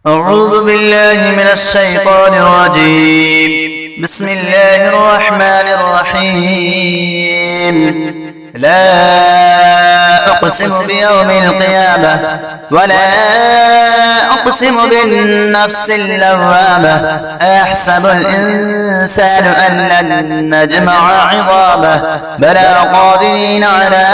أعوذ بالله من الشيطان الرجيم. بسم الله الرحمن الرحيم. لا أقسم بيوم القيامة ولا أقسم بالنفس اللوامة. أيحسب الإنسان أن لن نجمع عظامه بلى قادرين على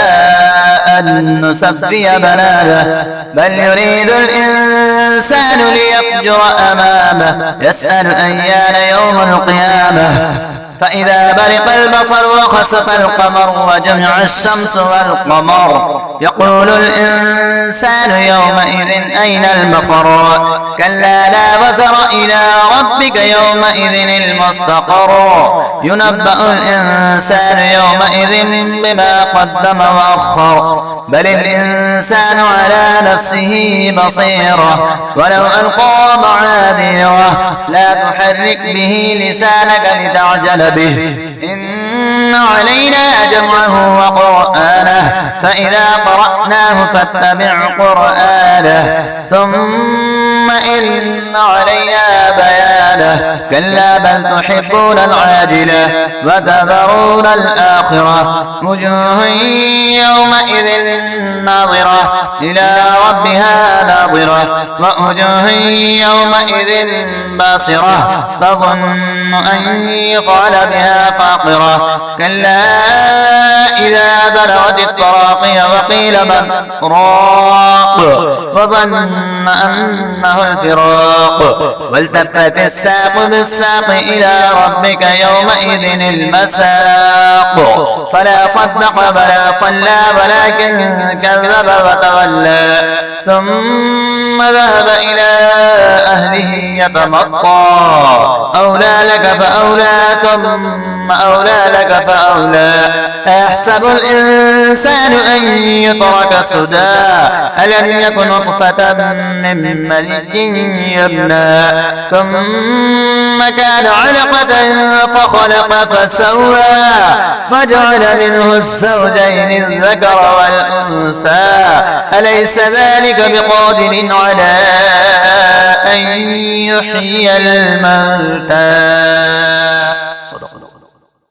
أن نسوي بنانه بل يريد الإنسان ليفجر أمامه يسأل أيان يوم القيامة فإذا برق البصر وخسف القمر وجمع الشمس والقمر يقول الإنسان يومئذ أين المفر كلا لا وزر إلى ربك يومئذ المستقر ينبأ الإنسان يومئذ بما قدم وأخر بل الإنسان على نفسه بصيرة ولو ألقى معاذيره لا تحرك به لسانك لتعجل به إن علينا جمعه وقرآنه فإذا قرأناه فاتبع قرآنه ثم إن علينا بيانه كلا بل تحبون العاجلة وتذرون الآخرة وجوه يومئذ ناظرة إلى ربها ناظرة ووجوه يومئذ باصرة تظن أن يفعل بها فاقرة كلا إذا بلغت التراقي وقيل من راق وظن أنه الفراق والتفت الساق بالساق إلى ربك يومئذ المساق فلا صدق ولا صلى ولكن كذب وتولى ثم ذهب إلى أهله يتمطى أولى لك فأولى ثم أولى لك فأولى أيحسب الإنسان أن يترك سدى ألم يكن نطفة من مني يمنى ثم كان علقة فخلق فسوى فجعل منه الزوجين الذكر والأنثى أليس ذلك بقادر على أن يحيي الموتى